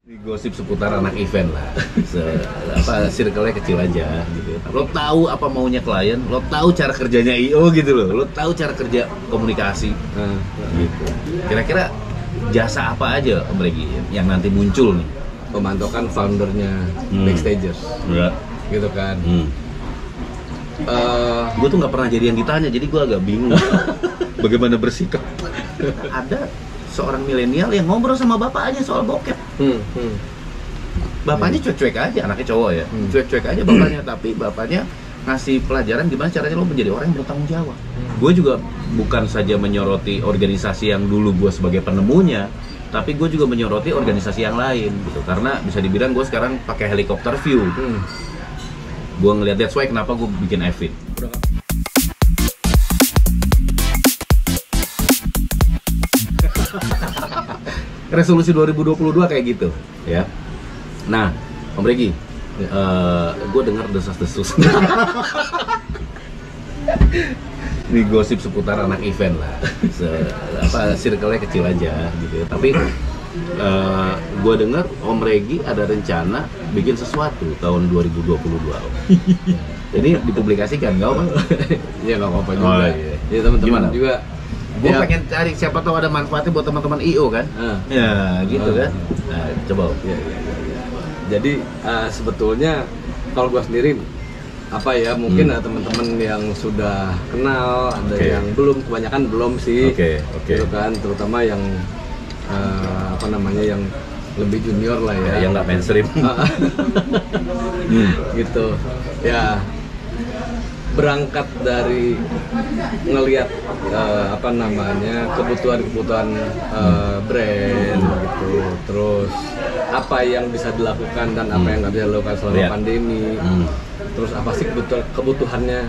Gosip seputar anak event lah, circle-nya kecil aja gitu. Lo tahu apa maunya klien, lo tahu cara kerjanya IO gitu lo tahu cara kerja komunikasi gitu. Kira-kira jasa apa aja Om Regi yang nanti muncul nih? Memantaukan foundernya, backstagers, gitu kan. Gue tuh nggak pernah jadi yang ditanya, jadi gue agak bingung bagaimana bersikap. Ada seorang milenial yang ngobrol sama bapaknya soal bokep. Bapaknya cuek-cuek aja, anaknya cowok ya, cuek-cuek aja bapaknya, tapi bapaknya ngasih pelajaran gimana caranya lo menjadi orang yang bertanggung jawab. Gue juga bukan saja menyoroti organisasi yang dulu gue sebagai penemunya, tapi gue juga menyoroti organisasi yang lain gitu, karena bisa dibilang gue sekarang pakai helikopter view. Gue ngeliat, that's why kenapa gue bikin Evin. Resolusi 2022 kayak gitu ya. Nah, Om Regi, gue dengar desas-desus. Ini gosip seputar anak event lah, circle-nya kecil aja gitu. Tapi gue dengar Om Regi ada rencana bikin sesuatu tahun 2022. Ini dipublikasikan nggak apa? Ya nggak apa-apa juga. Ya teman-teman juga. Gue pengen cari siapa tahu ada manfaatnya buat teman-teman IO kan? Ya gitu kan. Nah, coba. Ya. Jadi sebetulnya kalau gue sendiri apa ya, mungkin ada teman-teman yang sudah kenal, ada yang belum, kebanyakan belum sih. Gitu kan, terutama yang apa namanya, yang lebih junior lah ya. Yang nggak mainstream. Gitu. Ya. Berangkat dari ngelihat apa namanya, kebutuhan brand gitu, terus apa yang bisa dilakukan dan apa yang nggak bisa dilakukan selama pandemi, terus apa sih kebutuhannya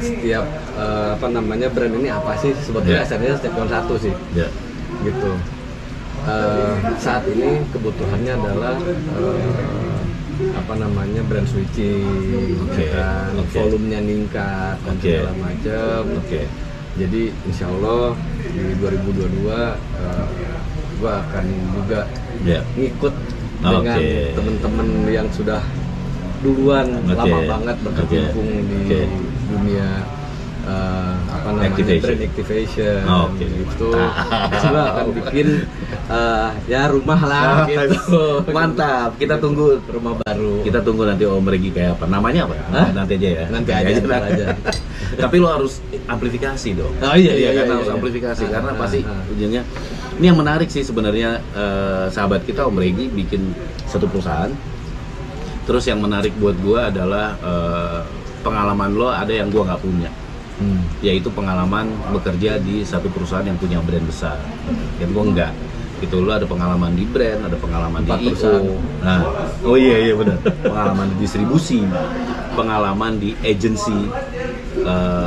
setiap apa namanya brand ini, apa sih sebetulnya asalnya setiap tahun satu sih, gitu. Saat ini kebutuhannya adalah apa namanya, brand switching, kan, volumenya meningkat dan segala macam. Jadi insya Allah di 2022 gua akan juga ngikut dengan teman-teman yang sudah duluan lama banget berkecimpung di dunia apa namanya, brand activation gitu. Juga akan bikin ya rumah lah gitu. Mantap, kita tunggu rumah baru. Kita tunggu nanti Om Regi kayak apa, namanya apa? Nanti aja ya. Nanti aja. Tapi lo harus amplifikasi dong. Iya, karena harus amplifikasi karena pasti ujungnya. Ini yang menarik sih sebenarnya, sahabat kita Om Regi bikin satu perusahaan. Terus yang menarik buat gua adalah pengalaman lo ada yang gua nggak punya. Yaitu pengalaman bekerja di satu perusahaan yang punya brand besar, yang gue enggak. Itu lo ada pengalaman di brand, ada pengalaman di IO. Nah, iya benar. Pengalaman di distribusi, pengalaman di agency,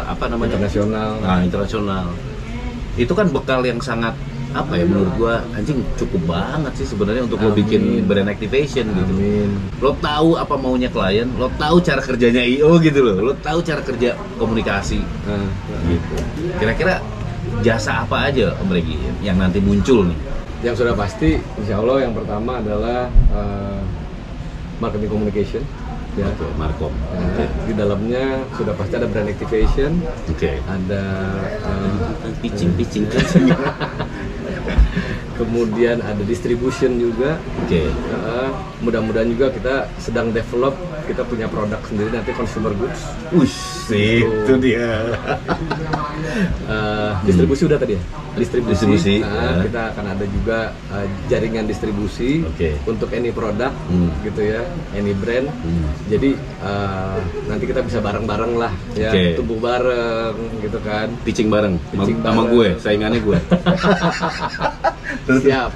apa namanya, internasional. Itu kan bekal yang sangat apa ya, menurut gua anjing cukup banget sih sebenarnya untuk lo bikin brand activation gitu. Lo tahu apa maunya klien, lo tahu cara kerjanya IO gitu lo tahu cara kerja komunikasi gitu. Kira-kira jasa apa aja Om Regi yang nanti muncul nih? Yang sudah pasti insya Allah yang pertama adalah marketing communication. Ya, Markom. Di dalamnya sudah pasti ada brand activation, ada pitching. Kemudian ada distribution juga. Mudah-mudahan juga kita sedang develop, kita punya produk sendiri nanti, consumer goods. Itu dia. Distribusi udah tadi ya. Distribusi. Kita akan ada juga jaringan distribusi untuk any produk, gitu ya, any brand. Jadi nanti kita bisa bareng-bareng lah, ya, tumbuh bareng, gitu kan. Pitching bareng sama gue, saingannya gue. Siap.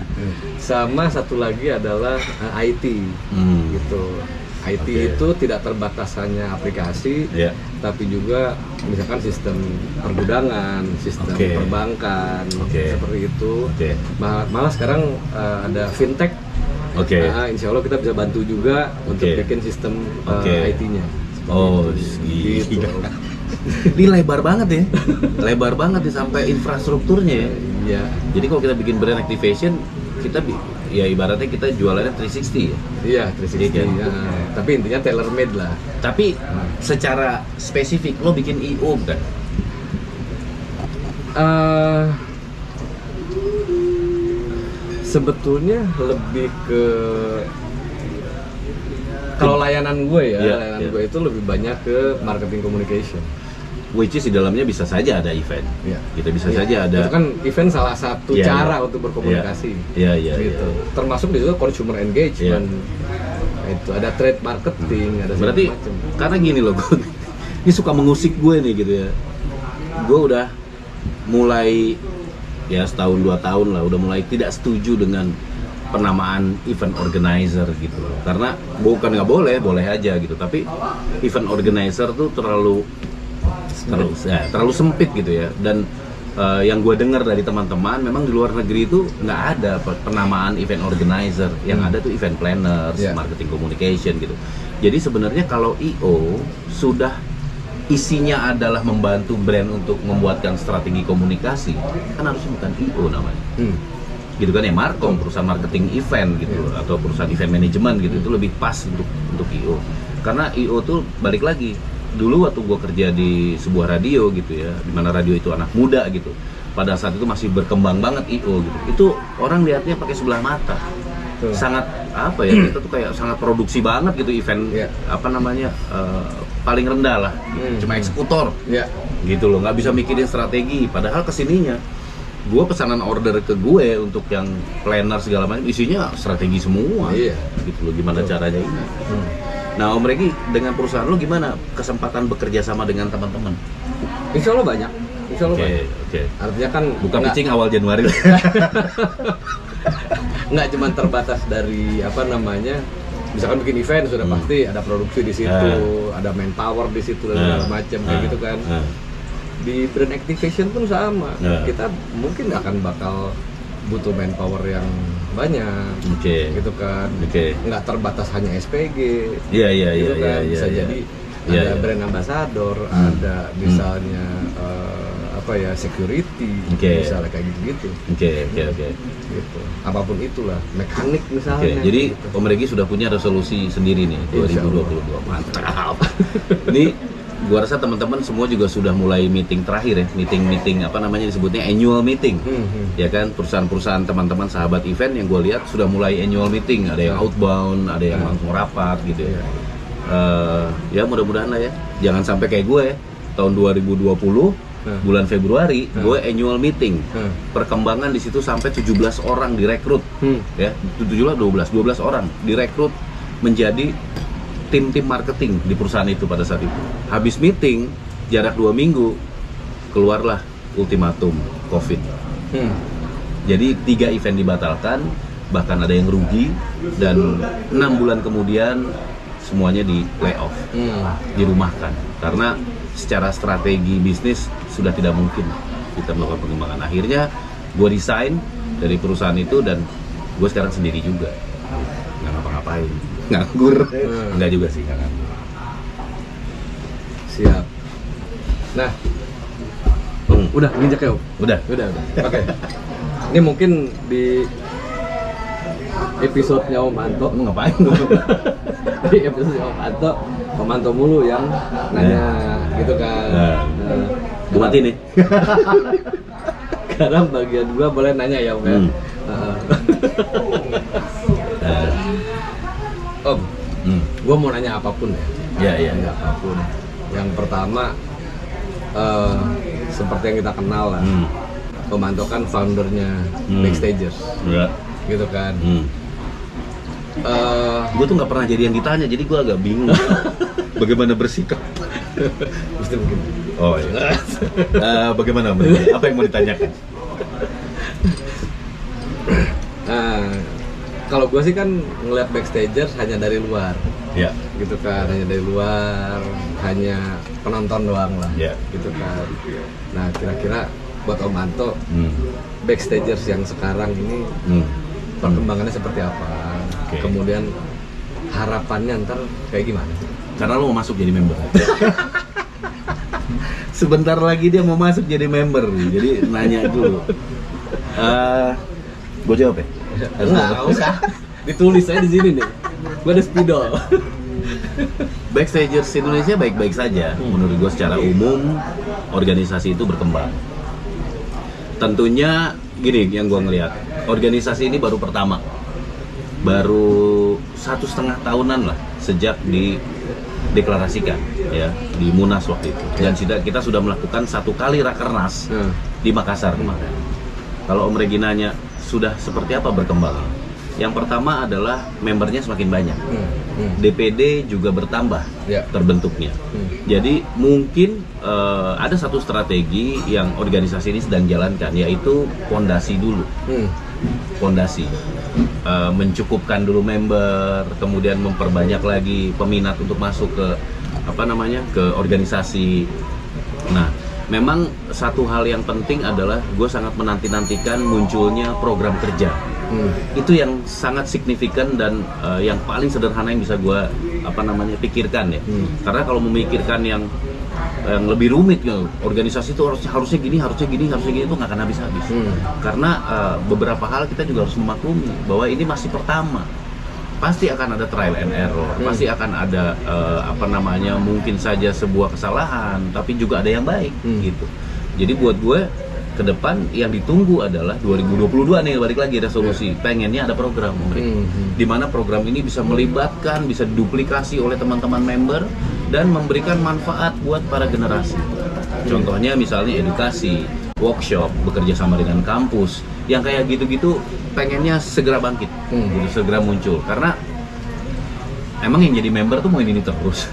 Sama satu lagi adalah IT, gitu. IT itu tidak terbatas hanya aplikasi, tapi juga misalkan sistem pergudangan, sistem perbankan, seperti itu. Malah sekarang ada fintech. Insya Allah kita bisa bantu juga untuk bikin sistem IT-nya. Gitu. Ini lebar banget ya, sampai infrastrukturnya ya. Jadi kalau kita bikin brand activation, kita ya ibaratnya kita jualannya 360 ya. Iya, 360. Iya kan? Ya. Tapi intinya tailor made lah. Tapi secara spesifik lo bikin IO bukan? Sebetulnya lebih ke kalau layanan gue ya, Iya, layanan iya. gue itu lebih banyak ke marketing communication. Which is di dalamnya bisa saja ada event. Iya. Kita bisa Iya. saja ada. Itu kan event salah satu Iya, cara iya. untuk berkomunikasi. Iya, Gitu. iya. Termasuk di situ consumer engagement. Itu ada trade marketing, ada segala Berarti macam. karena gini loh, gue ini suka mengusik gue nih gitu ya. Gue udah mulai ya setahun 2 tahun lah udah mulai tidak setuju dengan penamaan event organizer gitu loh. Karena bukan nggak boleh, boleh aja gitu. Tapi event organizer tuh terlalu sempit gitu ya. Dan yang gue dengar dari teman-teman, memang di luar negeri itu nggak ada penamaan event organizer. Yang ada tuh event planners, marketing communication gitu. Jadi sebenarnya kalau IO sudah isinya adalah membantu brand untuk membuatkan strategi komunikasi, kan harusnya bukan IO namanya. Gitu kan ya, Markom, perusahaan marketing event gitu, atau perusahaan event manajemen gitu, itu lebih pas untuk IO. Karena IO tuh balik lagi, dulu waktu gue kerja di sebuah radio gitu ya, dimana radio itu anak muda gitu, pada saat itu masih berkembang banget IO gitu, itu orang lihatnya pakai sebelah mata. Sangat apa ya, kita tuh kayak sangat produksi banget gitu event, apa namanya, paling rendah lah, cuma eksekutor gitu loh, nggak bisa mikirin strategi. Padahal kesininya gue pesanan order ke gue untuk yang planner segala macam isinya strategi semua, gitu loh, gimana caranya ini. Nah Om Regi, dengan perusahaan lo gimana kesempatan bekerja sama dengan teman-teman? Insya Allah banyak. Insya Allah banyak. Oke. Artinya kan Buka pitching awal Januari. Nggak cuma terbatas dari apa namanya, misalkan bikin event sudah pasti ada produksi di situ, ada manpower di situ dan segala macam kayak gitu kan. Di brand activation pun sama, kita mungkin akan bakal butuh manpower yang banyak, gitu kan. Nggak terbatas hanya SPG, gitu kan. Bisa jadi ada brand ambassador, ada misalnya apa ya, security, misalnya kayak gitu-gitu. Gitu. Apapun itulah, mekanik misalnya. Jadi gitu. Om Regi sudah punya resolusi sendiri nih 2022. Mantap. Ini gua rasa teman-teman semua juga sudah mulai meeting terakhir ya, meeting apa namanya, disebutnya annual meeting. Ya kan, perusahaan-perusahaan teman-teman sahabat event yang gue lihat sudah mulai annual meeting, ada yang outbound, ada yang langsung rapat gitu ya. Ya mudah-mudahan lah ya, jangan sampai kayak gue ya, tahun 2020 bulan Februari gue annual meeting, perkembangan di situ sampai 17 orang direkrut, ya 12 orang direkrut menjadi tim-tim marketing di perusahaan itu pada saat itu. Habis meeting, jarak 2 minggu, keluarlah ultimatum COVID. Jadi 3 event dibatalkan, bahkan ada yang rugi, dan 6 bulan kemudian semuanya di layoff, dirumahkan. Karena secara strategi bisnis sudah tidak mungkin kita melakukan pengembangan. Akhirnya gue resign dari perusahaan itu dan gue sekarang sendiri juga, nggak ngapa-ngapain. Nganggur. Enggak juga sih, enggak nganggur. Siap. Nah, udah nginjek ya? Udah. Oke. Ini mungkin di episode-nya Om Anto. Lu ngapain? Di episode-nya Om Anto mulu yang nanya gitu kan. Gue mati nih. Sekarang bagian gua boleh nanya ya, Om ya. Om, gue mau nanya apapun ya. Iya. Apapun. Yang pertama, seperti yang kita kenal lah. Om Anto kan foundernya Backstagers, gitu kan. Gue tuh nggak pernah jadi yang ditanya, jadi gue agak bingung bagaimana bersikap. Mesti mungkin. Oh iya. Bagaimana? Apa yang mau ditanyakan? Kalau gue sih kan ngeliat Backstagers hanya dari luar, gitu kan, hanya dari luar, hanya penonton doang lah, gitu kan. Nah kira-kira buat Om Anto, Backstagers yang sekarang ini perkembangannya seperti apa? Kemudian harapannya ntar kayak gimana? Karena lo mau masuk jadi member. Sebentar lagi dia mau masuk jadi member, jadi nanya dulu. Gue jawab ya. Nggak usah. Ditulis aja di sini nih. Gue ada spidol. Backstagers Indonesia baik-baik saja. Menurut gue secara umum organisasi itu berkembang. Tentunya gini yang gue ngelihat, organisasi ini baru pertama, baru 1,5 tahunan lah sejak dideklarasikan ya di Munas waktu itu. Dan kita sudah melakukan 1 kali rakernas di Makassar kemarin. Kalau Om Regi nanya sudah seperti apa berkembang? Yang pertama adalah membernya semakin banyak, DPD juga bertambah terbentuknya. Jadi mungkin ada satu strategi yang organisasi ini sedang jalankan, yaitu fondasi dulu. Fondasi mencukupkan dulu member, kemudian memperbanyak lagi peminat untuk masuk ke ke organisasi. Nah, memang satu hal yang penting adalah gue sangat menanti-nantikan munculnya program kerja. Itu yang sangat signifikan dan yang paling sederhana yang bisa gue pikirkan ya. Karena kalau memikirkan yang lebih rumit gitu, organisasi itu harusnya gini itu nggak akan habis-habis. Karena beberapa hal kita juga harus memaklumi bahwa ini masih pertama. Pasti akan ada trial and error, pasti akan ada mungkin saja sebuah kesalahan, tapi juga ada yang baik gitu. Jadi buat gue ke depan yang ditunggu adalah 2022 nih, balik lagi resolusi. Pengennya ada program di mana program ini bisa melibatkan, bisa diduplikasi oleh teman-teman member dan memberikan manfaat buat para generasi. Contohnya misalnya edukasi, workshop, bekerja sama dengan kampus, yang kayak gitu-gitu pengennya segera bangkit, gitu, segera muncul. Karena emang yang jadi member tuh mau ini terus.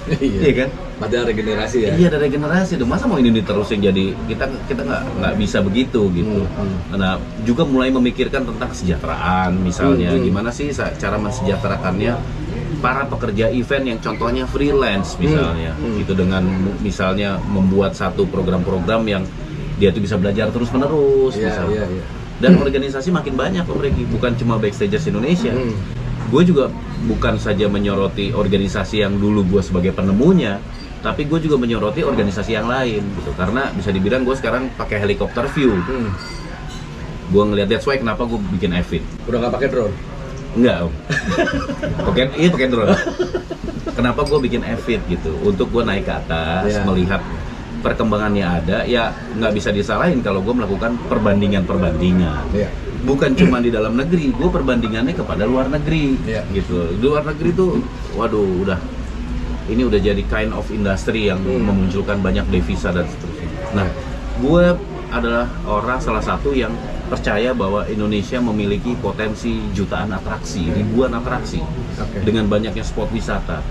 Iya kan? Ada regenerasi ya? Iya, ada regenerasi tuh. Masa mau ini terus yang jadi, kita nggak bisa begitu gitu. Nah, juga mulai memikirkan tentang kesejahteraan misalnya. Gimana sih cara mensejahterakannya para pekerja event yang contohnya freelance misalnya. Gitu, dengan misalnya membuat satu program-program yang dia tuh bisa belajar terus-menerus misalnya. Dan organisasi makin banyak Om Regi, bukan cuma Backstagers Indonesia. Gue juga bukan saja menyoroti organisasi yang dulu gue sebagai penemunya, tapi gue juga menyoroti organisasi yang lain gitu. Karena bisa dibilang gue sekarang pakai helikopter view. Gue ngeliat, that's why kenapa gue bikin Evit. Udah nggak pakai drone? Enggak Om. pakai drone. Kenapa gue bikin Evit gitu? Untuk gue naik ke atas, melihat perkembangannya ada, ya nggak bisa disalahin kalau gue melakukan perbandingan. Bukan cuma di dalam negeri, gue perbandingannya kepada luar negeri, gitu. Di luar negeri tuh, waduh, ini udah jadi kind of industry yang memunculkan banyak devisa dan seterusnya. Nah, gue adalah salah satu yang percaya bahwa Indonesia memiliki potensi jutaan atraksi, ribuan atraksi, dengan banyaknya spot wisata.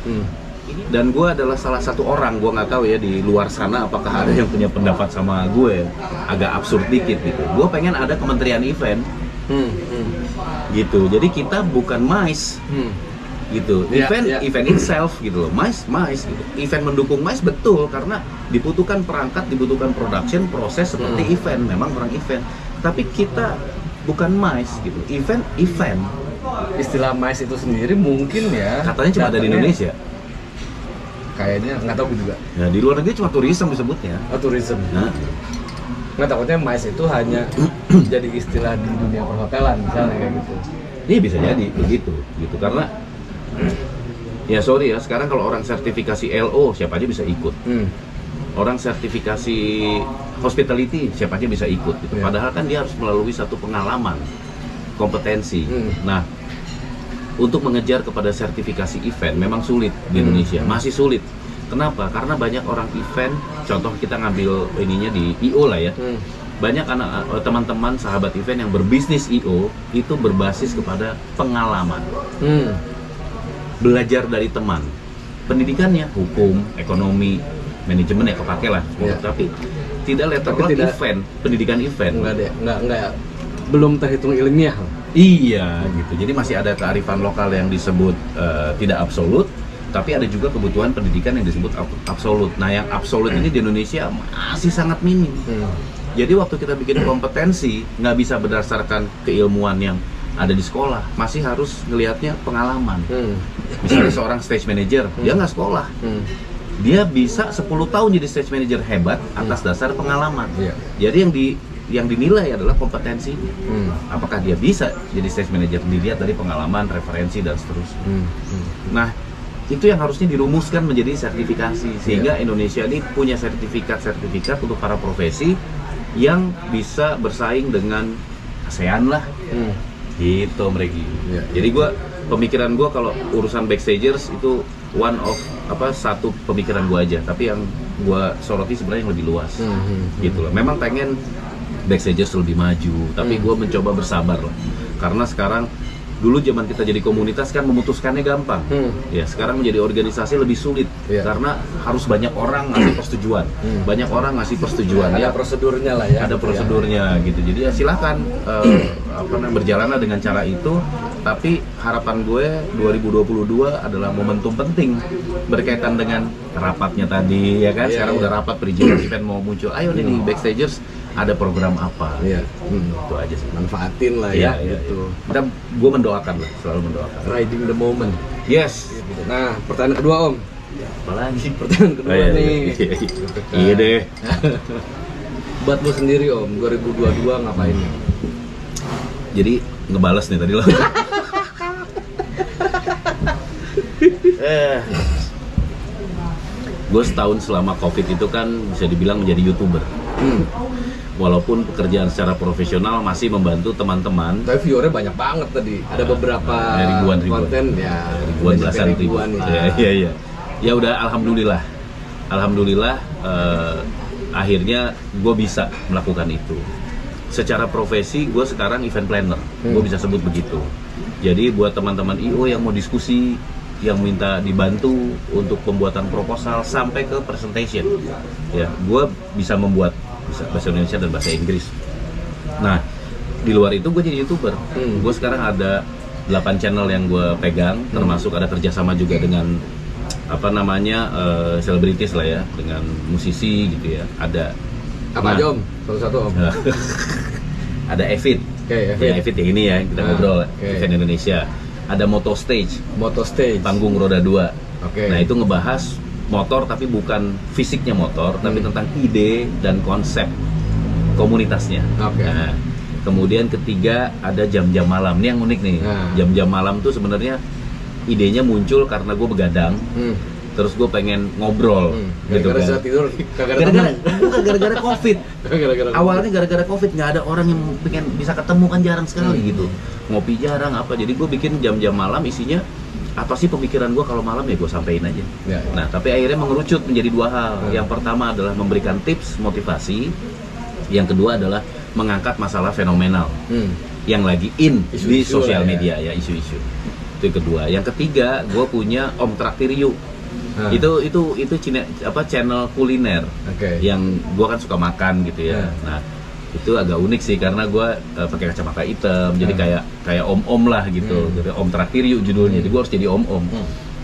Dan gue adalah salah satu orang, gue nggak tahu ya di luar sana apakah ada yang punya pendapat sama gue, agak absurd dikit gitu. Gue pengen ada kementerian event, gitu. Jadi kita bukan MICE, gitu. Event itself gitu loh, MICE gitu. Event mendukung MICE betul karena dibutuhkan perangkat, dibutuhkan production, proses seperti event, memang orang event. Tapi kita bukan MICE gitu, event. Istilah MICE itu sendiri mungkin ya katanya cuma ada di Indonesia. Kayaknya nggak tahu juga. Ya di luar negeri cuma tourism disebutnya. Oh, tourism. Nah, nggak, takutnya MICE itu hanya jadi istilah di dunia perhotelan misalnya kayak gitu. Iya bisa jadi begitu, gitu. Karena ya sorry ya, sekarang kalau orang sertifikasi LO siapa aja bisa ikut. Orang sertifikasi hospitality siapa aja bisa ikut. Gitu. Padahal kan dia harus melalui satu pengalaman, kompetensi. Nah, untuk mengejar kepada sertifikasi event memang sulit di Indonesia, masih sulit. Kenapa? Karena banyak orang event, contoh kita ngambil ininya di IO lah ya. Banyak teman-teman sahabat event yang berbisnis IO itu berbasis kepada pengalaman. Belajar dari teman. Pendidikannya hukum, ekonomi, manajemen ya kepake lah. Tapi tidak event, pendidikan event. Enggak, belum terhitung ilmiah. Iya gitu, jadi masih ada kearifan lokal yang disebut tidak absolut, tapi ada juga kebutuhan pendidikan yang disebut absolut. Nah yang absolut ini di Indonesia masih sangat minim. Jadi waktu kita bikin kompetensi, nggak bisa berdasarkan keilmuan yang ada di sekolah, masih harus ngelihatnya pengalaman. Misalnya seorang stage manager, dia nggak sekolah, dia bisa 10 tahun jadi stage manager hebat atas dasar pengalaman. Jadi yang yang dinilai adalah kompetensinya. Apakah dia bisa jadi stage manager, dilihat dari pengalaman, referensi dan seterusnya. Nah, itu yang harusnya dirumuskan menjadi sertifikasi sehingga Indonesia ini punya sertifikat untuk para profesi yang bisa bersaing dengan ASEAN lah. Gitu mereka. Jadi pemikiran gue kalau urusan backstagers itu satu pemikiran gue aja, tapi yang gue soroti sebenarnya yang lebih luas. Gitu loh. Memang pengen backstagers lebih maju, tapi gue mencoba bersabar lah. Karena sekarang, dulu zaman kita jadi komunitas kan memutuskannya gampang. Ya, sekarang menjadi organisasi lebih sulit karena harus banyak orang ngasih persetujuan. Banyak orang ngasih persetujuan. Ada prosedurnya lah ya. Ada prosedurnya gitu. Jadi ya silakan berjalanlah dengan cara itu. Tapi harapan gue 2022 adalah momentum penting berkaitan dengan rapatnya tadi ya kan. Sekarang udah rapat perizinan event mau muncul. Ayo nih backstagers ada program apa? Itu aja sih. Manfaatin lah ya. Gitu. Gue mendoakan lah, selalu mendoakan. Riding the moment. Yes. Gitu. Nah, pertanyaan kedua Om. Apalagi pertanyaan kedua nih. Iya deh. Buat lu sendiri Om, 2022 ngapain? Jadi ngebales nih tadi lo. Gue setahun selama COVID itu kan bisa dibilang menjadi YouTuber. Walaupun pekerjaan secara profesional masih membantu teman-teman. Tapi viewernya banyak banget tadi. Ada beberapa ribuan. Konten ya, ribuan belasan ribuan. Iya. Ya udah, alhamdulillah akhirnya gue bisa melakukan itu. Secara profesi gue sekarang event planner. Gue bisa sebut begitu. Jadi buat teman-teman IO yang mau diskusi, yang minta dibantu untuk pembuatan proposal sampai ke presentation, ya gue bisa membuat bahasa Indonesia dan bahasa Inggris. Nah, di luar itu gue jadi YouTuber. Gue sekarang ada 8 channel yang gue pegang, termasuk ada kerjasama juga dengan selebritis lah ya, dengan musisi gitu ya. Ada apa aja Om? Satu-satu Om. Ada Evit. Evit ya ini ya kita ngobrol event Indonesia. Ada Moto Stage, panggung roda 2. Nah itu ngebahas motor tapi bukan fisiknya motor, tapi tentang ide dan konsep komunitasnya. Nah, kemudian ketiga ada jam-jam malam. Ini yang unik nih. Jam-jam malam tuh sebenarnya idenya muncul karena gue begadang. Terus gue pengen ngobrol gitu kan. Tidur, gara-gara COVID. Awalnya gara-gara COVID nggak ada orang yang pengen bisa ketemu kan, jarang sekali gitu. Ngopi jarang apa. Jadi gue bikin jam-jam malam, isinya apa sih pemikiran gue kalau malam ya gue sampein aja. Nah tapi akhirnya mengerucut menjadi 2 hal. Yang pertama adalah memberikan tips motivasi. Yang kedua adalah mengangkat masalah fenomenal yang lagi di sosial media ya, isu-isu. Itu yang kedua. Yang ketiga, gue punya Om Traktir Yuk. Itu channel kuliner yang gue kan suka makan gitu ya. Nah itu agak unik sih karena gue pakai kacamata hitam, jadi kayak om-om lah gitu. Jadi Om Traktir Yuk judulnya. Jadi gue harus jadi om-om.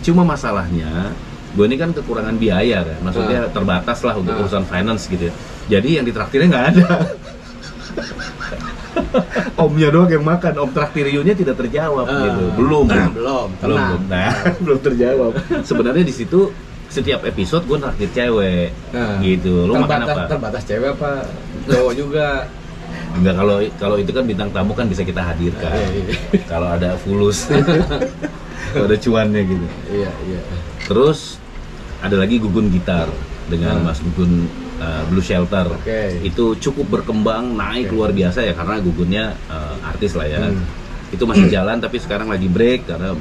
Cuma masalahnya gue ini kan kekurangan biaya kan, maksudnya terbatas lah untuk urusan finance gitu ya. Jadi yang ditraktirnya nggak ada. Omnya doang yang makan, Om Traktir Yuk-nya tidak terjawab gitu. Belum. Nah, belum terjawab. Sebenarnya di situ setiap episode gue traktir cewek gitu. Lo makan apa? Terbatas cewek apa cowok juga? Enggak, kalau itu kan bintang tamu kan bisa kita hadirkan. Kalau ada fulus, kalau ada cuannya gitu. Iya. Terus ada lagi Gugun Gitar dengan Mas Gugun Blue Shelter. Itu cukup berkembang, naik luar biasa ya karena Gugunnya artis lah ya. Itu masih jalan tapi sekarang lagi break karena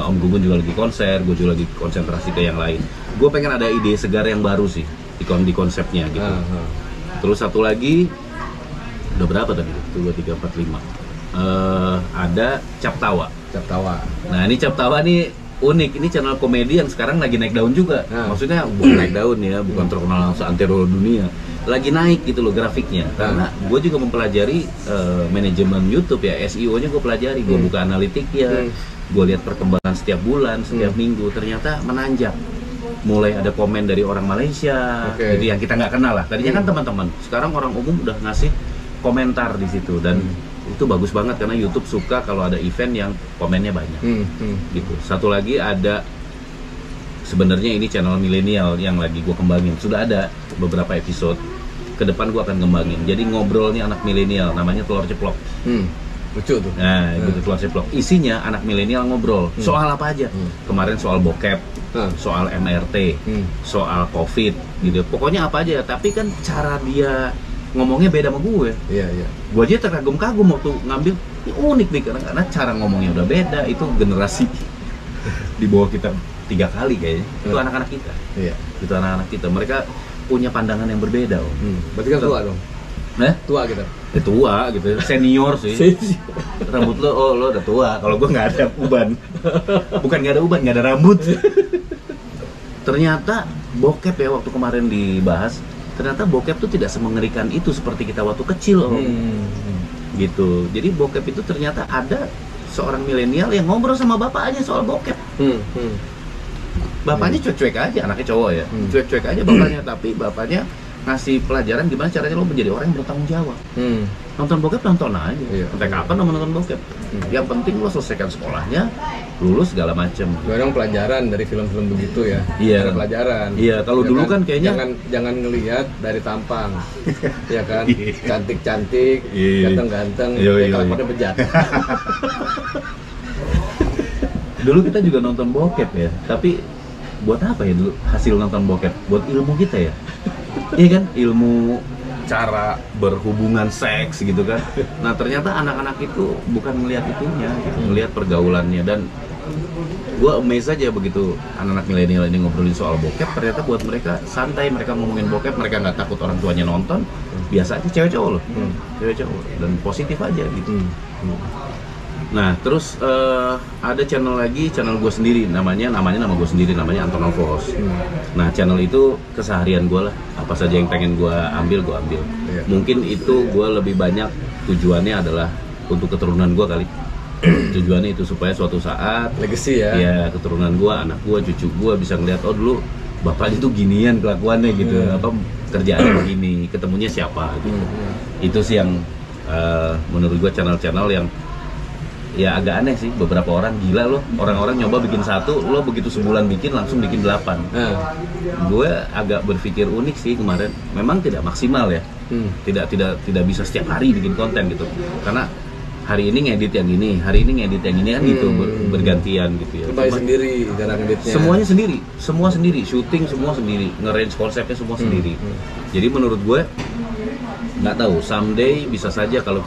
Om Gugun juga lagi konser, gue juga lagi konsentrasi ke yang lain. Gue pengen ada ide segar yang baru sih di konsepnya gitu. Terus satu lagi, udah berapa tadi? 1, 2, 3, 4, 5. Ada Cap Tawa. Nah ini Cap Tawa nih unik, ini channel komedi yang sekarang lagi naik daun juga. Maksudnya bukan naik daun ya, bukan terkenal seantero dunia, lagi naik gitu loh grafiknya. Karena gue juga mempelajari manajemen YouTube ya, SEO-nya gue pelajari, gue buka analitiknya, gue lihat perkembangan setiap bulan, setiap minggu, ternyata menanjak. Mulai ada komen dari orang Malaysia, jadi yang kita nggak kenal lah. Tadinya kan teman-teman, sekarang orang umum udah ngasih komentar di situ dan itu bagus banget karena YouTube suka kalau ada event yang komennya banyak. Gitu. Satu lagi ada, sebenarnya ini channel milenial yang lagi gue kembangin. Sudah ada beberapa episode ke depan gue akan ngembangin. Jadi ngobrolnya anak milenial, namanya telur ceplok. Lucu tuh. Nah, gitu telur ceplok. Isinya anak milenial ngobrol. Soal apa aja? Kemarin soal bokep, soal MRT, soal COVID, gitu. Pokoknya apa aja. Tapi kan cara dia ngomongnya beda sama gue. Iya. Gue aja terkagum-kagum waktu ngambil. Ini unik nih karena cara ngomongnya udah beda. Itu generasi di bawah kita 3 kali kayaknya. Itu anak-anak kita. Iya. Itu anak-anak kita. Mereka punya pandangan yang berbeda. Berarti kan tua dong. Tua kita. Tua gitu. Senior sih. Rambut lo udah tua. Kalau gue nggak ada uban. Bukan nggak ada uban, nggak ada rambut. Ternyata bokep ya waktu kemarin dibahas. Ternyata bokep tuh tidak semengerikan itu seperti kita waktu kecil. Gitu. Jadi bokep itu ternyata ada seorang milenial yang ngobrol sama bapaknya soal bokep. Bapaknya cuek-cuek aja, anaknya cowok ya. Cuek-cuek aja bapaknya, tapi bapaknya ngasih pelajaran gimana caranya lo menjadi orang yang bertanggung jawab. Nonton bokep nonton aja. Sampai kapan lo nonton bokep? Yang penting lo selesaikan sekolahnya, lulus segala macem. Memang pelajaran dari film-film begitu ya. Iya. Ada pelajaran. Iya, kalau dulu kan kayaknya jangan ngelihat dari tampang. Ya kan, cantik-cantik, ganteng-ganteng, kelakuannya bejat. Dulu kita juga nonton bokep ya, tapi buat apa ya dulu hasil nonton bokep? Buat ilmu kita ya? Iya kan? Ilmu cara berhubungan seks gitu kan. Nah ternyata anak-anak itu bukan melihat itunya, gitu. Melihat pergaulannya. Dan gue amazed aja begitu anak-anak milenial ini ngobrolin soal bokep. Ternyata buat mereka santai, mereka ngomongin bokep, mereka nggak takut orang tuanya nonton. Biasa aja cewek cowok loh, cewek cowok dan positif aja gitu. Nah terus ada channel lagi, channel gue sendiri, namanya nama gue sendiri, namanya Antonovos. Nah channel itu keseharian gue lah, apa saja yang pengen gue ambil. Mungkin itu gue lebih banyak tujuannya adalah untuk keturunan gue kali. Tujuannya itu supaya suatu saat legacy ya. Ya keturunan gue, anak gue, cucu gue bisa ngeliat, oh dulu bapaknya tuh ginian kelakuannya gitu, apa kerjaannya begini, ketemunya siapa gitu. Itu sih yang menurut gue channel-channel yang ya agak aneh sih. Beberapa orang gila loh, orang-orang nyoba bikin 1, lo begitu sebulan bikin langsung bikin 8. Gue agak berpikir unik sih kemarin, memang tidak maksimal ya. Tidak bisa setiap hari bikin konten gitu, karena hari ini ngedit yang ini, hari ini ngedit yang ini kan gitu, bergantian gitu ya. Cuma sendiri cara ngeditnya. Semuanya sendiri, semua sendiri, syuting semua sendiri, nge-range konsepnya semua sendiri. Jadi menurut gue nggak tahu, someday bisa saja kalau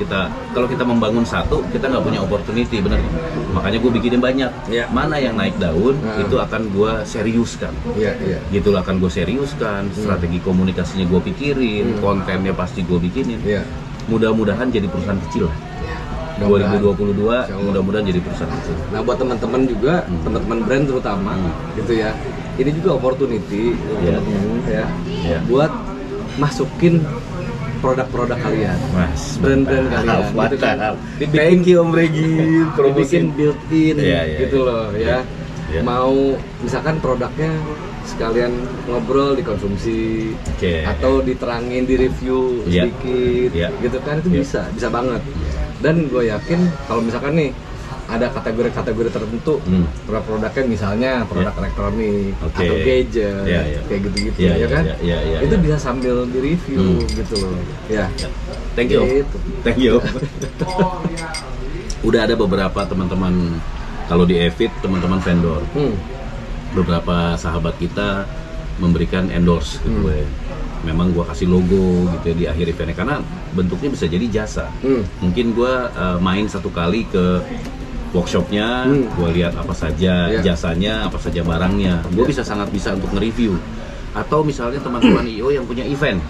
kita membangun satu, kita nggak punya opportunity, bener. Makanya gue bikinin banyak. Mana yang naik daun itu akan gue seriuskan. Gitulah akan gue seriuskan. Strategi komunikasinya gue pikirin, kontennya pasti gue bikinin. Mudah-mudahan jadi perusahaan kecil lah. 2022 mudah-mudahan jadi perusahaan kecil. Nah buat teman-teman juga, teman-teman brand terutama, gitu ya. Ini juga opportunity buat masukin produk-produk kalian, brand-brand kalian, gitu kan. Thank you Om Regi, dibikin built-in, gitu loh ya. Mau misalkan produknya sekalian ngobrol dikonsumsi, atau diterangin di review sedikit, gitu kan, itu bisa banget. Dan gue yakin kalau misalkan nih ada kategori-kategori tertentu, produk-produknya misalnya produk elektronik atau gadget, kayak gitu-gitu, ya kan? Itu bisa sambil di-review gitu loh. Thank you. Gitu. Thank you. Udah ada beberapa teman-teman, kalau di Evit teman-teman vendor, beberapa sahabat kita memberikan endorse ke gue. Memang gue kasih logo gitu ya di akhir eventnya, karena bentuknya bisa jadi jasa. Mungkin gue main 1 kali ke workshopnya, gue lihat apa saja jasanya, apa saja barangnya, gue sangat bisa untuk nge-review. Atau misalnya teman-teman IO yang punya event,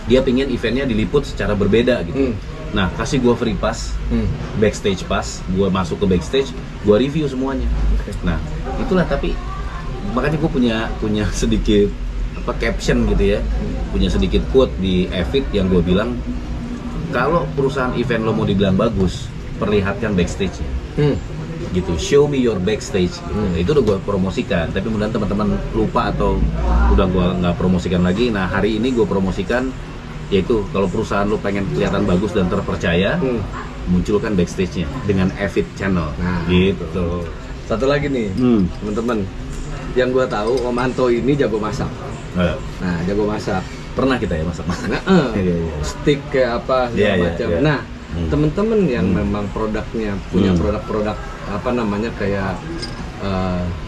dia pingin eventnya diliput secara berbeda gitu. Nah kasih gue free pass, backstage pass, gue masuk ke backstage, gue review semuanya. Nah itulah, tapi makanya gue punya sedikit caption gitu ya, punya sedikit quote di Evit yang gue bilang, kalau perusahaan event lo mau dibilang bagus, perlihatkan backstage-nya. Gitu, show me your backstage gitu. Itu udah gue promosikan, tapi mudah-mudahan teman-teman lupa atau udah gue nggak promosikan lagi. Nah hari ini gue promosikan, yaitu kalau perusahaan lo pengen kelihatan bagus dan terpercaya, munculkan backstage-nya dengan Evit Channel. Gitu. Satu lagi nih, teman-teman, yang gue tahu Om Anto ini jago masak. Nah, jago masak. Pernah kita ya masak-masak. Stick kayak apa segala macam. Nah, temen-temen yang memang produknya punya produk-produk apa namanya kayak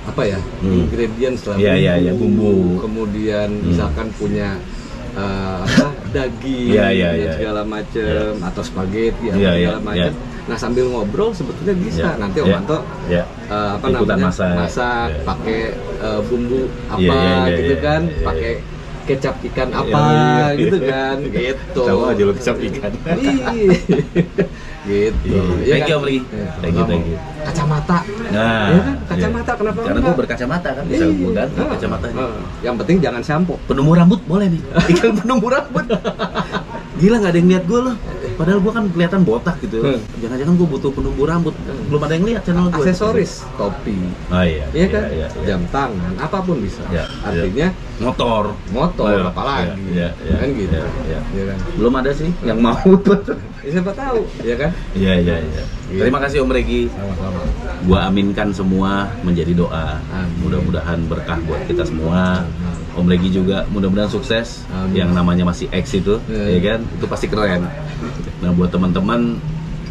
apa ya, ingredients lah, bumbu. Kemudian misalkan punya apa daging dan segala macam atau spaghetti segala macam. Nah, sambil ngobrol sebetulnya bisa nanti Om Anto apa namanya masak pakai bumbu apa gitu kan, pakai kecap ikan apa gitu kan, gitu. Sama aja lo kecap ikan. Gitu. Thank you Om Regi. Thank you. Kacamata. Nah, ya kan? Kacamata kenapa? Karena gue berkacamata kan, bisa gue ganti kacamatanya. Yang penting jangan shampoo. Penumbuh rambut boleh nih. Ikan penumbuh rambut. Gila, nggak ada yang lihat gue loh. Padahal gue kan kelihatan botak gitu. Jangan-jangan gue butuh penumbuh rambut. Belum ada yang lihat channel gue. Aksesoris, topi. Oh iya. Iya kan? Jam tangan, apapun bisa. Artinya motor, apalagi. Kan gitu. Iya kan? Belum ada sih yang mau. Siapa tahu, ya kan? Iya. Terima kasih Om Regi. Sama-sama. Gua aminkan semua menjadi doa. Mudah-mudahan berkah buat kita semua. Om Regi juga mudah-mudahan sukses. Yang namanya masih X itu, ya kan? Itu pasti keren. Nah, buat teman-teman,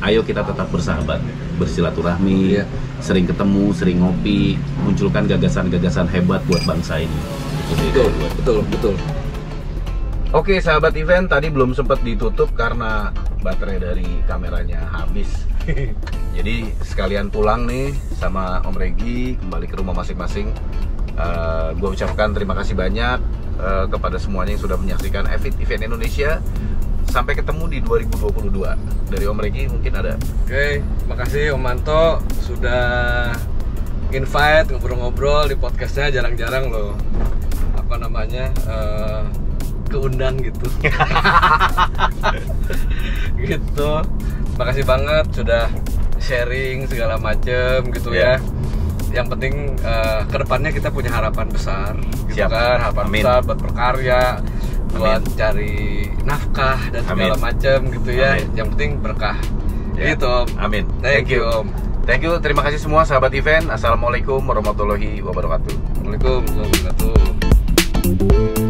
ayo kita tetap bersahabat, bersilaturahmi, sering ketemu, sering ngopi, munculkan gagasan-gagasan hebat buat bangsa ini. Betul. Oke, sahabat event, tadi belum sempat ditutup karena baterai dari kameranya habis. Jadi sekalian pulang nih sama Om Regi, kembali ke rumah masing-masing. Gue ucapkan terima kasih banyak kepada semuanya yang sudah menyaksikan Event Indonesia. Sampai ketemu di 2022. Dari Om Regi mungkin ada. Oke, makasih Om Anto sudah invite ngobrol-ngobrol di podcastnya. Jarang-jarang loh apa namanya keundang gitu. Gitu. Makasih banget sudah sharing segala macem gitu ya. Yang penting kedepannya kita punya harapan besar gitu. Siap. Kan, harapan besar buat berkarya, buat cari nafkah dan segala macam gitu ya. Yang penting berkah. Gitu. Amin. Thank you Om. Thank you. Terima kasih semua sahabat event. Assalamualaikum warahmatullahi wabarakatuh. Waalaikumsalam warahmatullahi wabarakatuh.